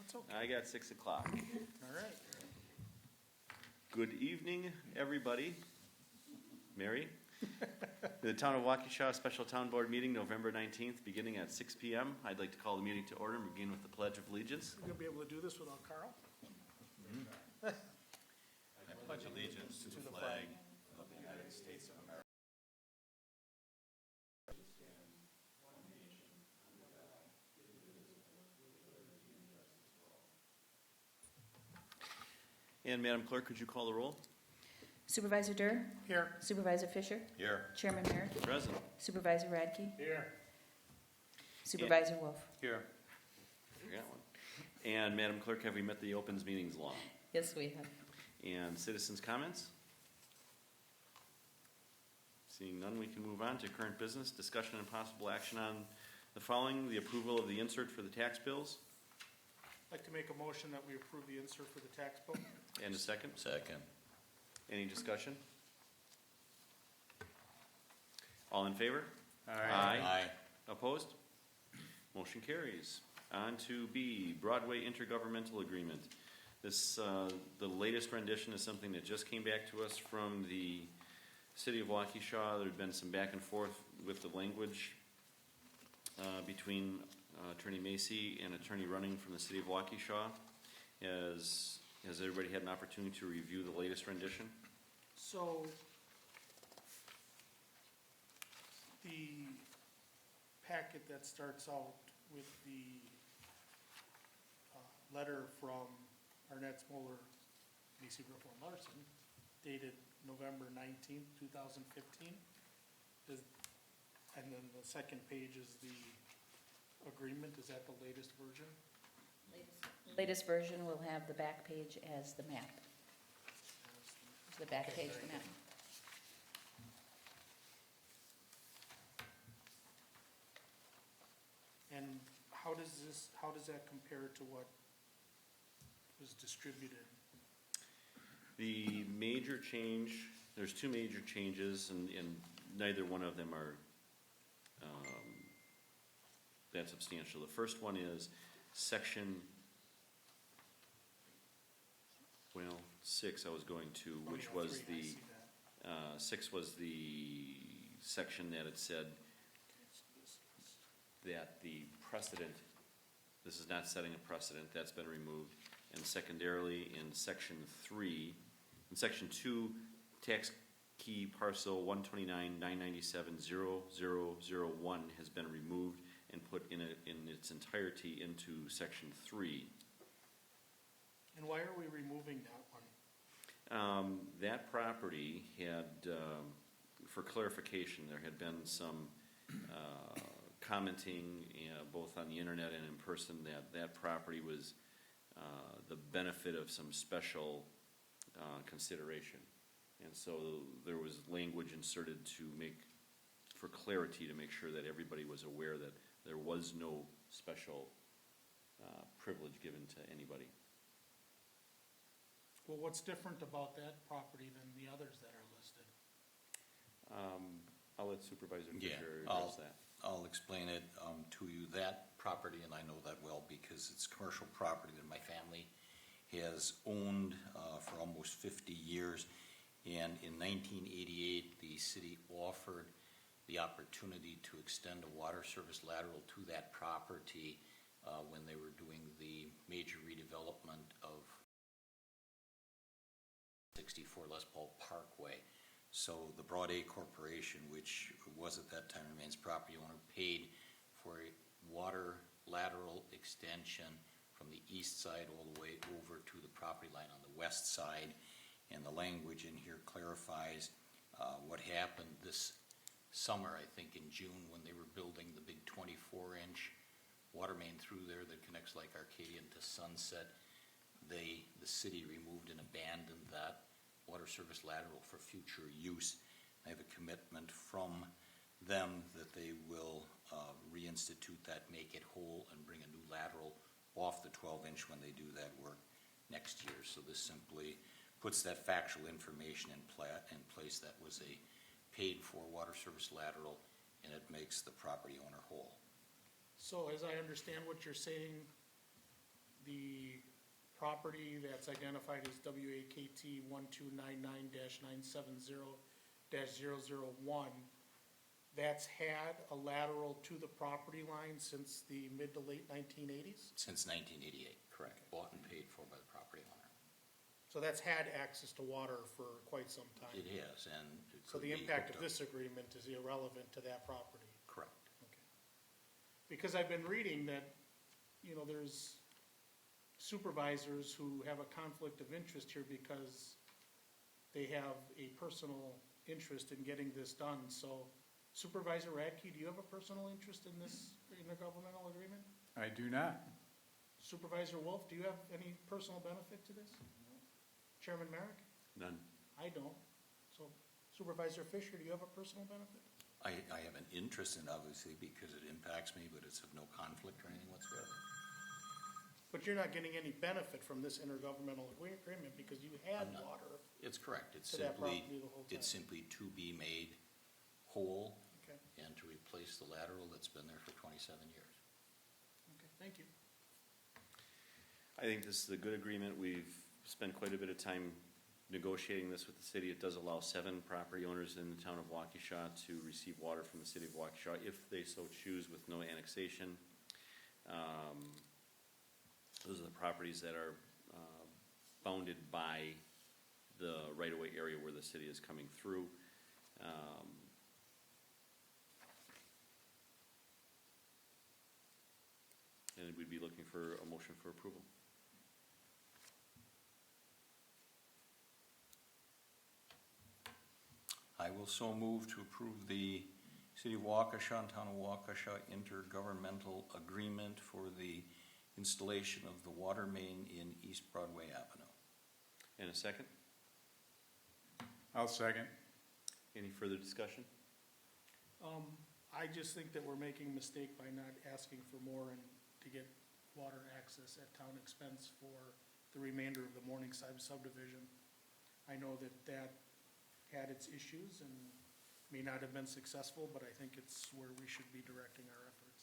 it's okay. I got 6 o'clock. All right. Good evening, everybody. Mary? The Town of Waukesha Special Town Board Meeting, November 19th, beginning at 6 p.m. I'd like to call the meeting to order and begin with the Pledge of Allegiance. You're going to be able to do this without Carl? I pledge allegiance to the flag of the United States of America. And Madam Clerk, could you call the roll? Supervisor Durr? Here. Supervisor Fisher? Here. Chairman Merritt? Present. Supervisor Radke? Here. Supervisor Wolf? Here. Forgot one. And Madam Clerk, have we met the opens meetings law? Yes, we have. And citizens' comments? Seeing none, we can move on to current business, discussion and possible action on the following: the approval of the insert for the tax bills. I'd like to make a motion that we approve the insert for the tax bill. And a second. Second. Any discussion? All in favor? Aye. Opposed? Motion carries. On to B, Broadway Inter-governmental agreement. This, the latest rendition is something that just came back to us from the City of Waukesha. There had been some back and forth with the language between Attorney Macy and Attorney Running from the City of Waukesha. Has everybody had an opportunity to review the latest rendition? So the packet that starts out with the letter from Arnett Smoller, Macy Griffin Larson, dated November 19th, 2015. And then the second page is the agreement. Is that the latest version? Latest version will have the back page as the map. The back Okay, page, very the map. And how does that compare to what was distributed? The major change, there's two major changes, and neither one of them are that substantial. The first one is section, 6 I was going to, which Oh, yeah, was 3, I the, see that. 6 was the section that it said Okay, so this is- that the precedent, this is not setting a precedent, that's been removed. And secondarily, in section 3, in section 2, tax key parcel 129,997,0001 has been removed and put in its entirety into section 3. And why are we removing that one? That property had, for clarification, there had been some commenting, both on the internet and in person, that property was the benefit of some special consideration. And so there was language inserted to make, for clarity, to make sure that everybody was aware that there was no special privilege given to anybody. Well, what's different about that property than the others that are listed? I'll let Supervisor Yeah, Fisher address that. I'll explain it to you. That property, and I know that well because it's commercial property that my family has owned for almost 50 years. And in 1988, the city offered the opportunity to extend a water service lateral to that property when they were doing the major redevelopment of 64 Les Paul Parkway. So the Broadway Corporation, which was at that time remains property owner, paid for a water lateral extension from the east side all the way over to the property line on the west side. And the language in here clarifies what happened this summer, I think in June, when they were building the big 24-inch water main through there that connects Lake Arcadian to Sunset. The city removed and abandoned that water service lateral for future use. I have a commitment from them that they will reinstitute that, make it whole, and bring a new lateral off the 12-inch when they do that work next year. So this simply puts that factual information in place. That was a paid-for water service lateral, and it makes the property owner whole. So as I understand what you're saying, the property that's identified as WAKT 1299-970-001, that's had a lateral to the property line since the mid to late 1980s? Since 1988, correct. Bought and paid for by the property owner. So that's had access to water for quite some time? It has, and it So could the be impact of hooked up. this agreement is irrelevant to that property? Correct. Okay. Because I've been reading that, you know, there's supervisors who have a conflict of interest here because they have a personal interest in getting this done. So Supervisor Radke, do you have a personal interest in this intergovernmental agreement? I do not. Supervisor Wolf, do you have any personal benefit to this? Chairman Merrick? None. I don't. So Supervisor Fisher, do you have a personal benefit? I have an interest in it, obviously, because it impacts me, but it's of no conflict or anything whatsoever. But you're not getting any benefit from this intergovernmental agreement because you had I'm not. water. It's correct. It's To that simply, property the whole time. it's simply to be made whole Okay, and to replace the lateral that's been there for 27 years. okay, thank you. I think this is a good agreement. We've spent quite a bit of time negotiating this with the city. It does allow 7 property owners in the town of Waukesha to receive water from the city of Waukesha if they so choose with no annexation. Those are the properties that are bounded by the right-of-way area where the city is coming through. And we'd be looking for a motion for approval. I will so move to approve the City of Waukesha and Town of Waukesha intergovernmental agreement for the installation of the water main in East Broadway Avenue. And a second? I'll second. Any further discussion? I just think that we're making a mistake by not asking for more and to get water access at town expense for the remainder of the Morningside subdivision. I know that that had its issues and may not have been successful, but I think it's where we should be directing our efforts.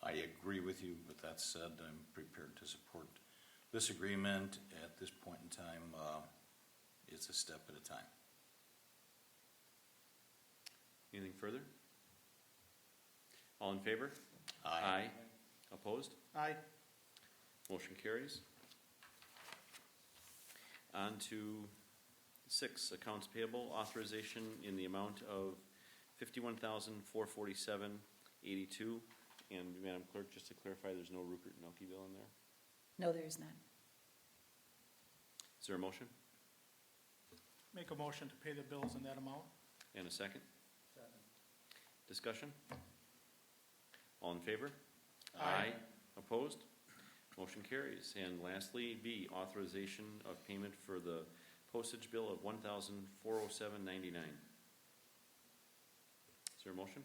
I agree with you, but that said, I'm prepared to support this agreement. At this point in time, it's a step at a time. Anything further? All in favor? Aye. Opposed? Aye. Motion carries. On to 6, accounts payable authorization in the amount of $51,447.82. And Madam Clerk, just to clarify, there's no Rupert Noki bill in there? No, there is none. Is there a motion? Make a motion to pay the bills in that amount. And a second? Discussion? All in favor? Aye. Opposed? Motion carries. And lastly, B, authorization of payment for the postage bill of $1,407.99. Is there a motion?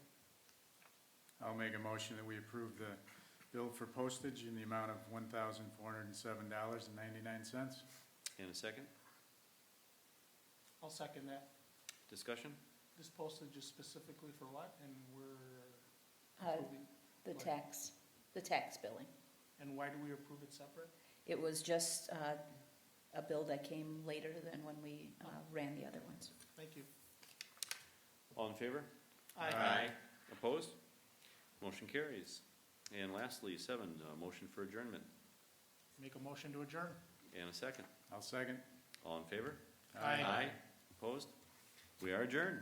I'll make a motion that we approve the bill for postage in the amount of $1,407.99. And a second? I'll second that. Discussion? This postage is specifically for what? And we're Uh, approving, The tax billing. and why do we approve it separate? It was just a bill that came later than when we ran the other ones. Thank you. All in favor? Aye. Opposed? Motion carries. And lastly, 7, motion for adjournment. Make a motion to adjourn. And a second. I'll second. All in favor? Aye. Opposed? We are adjourned.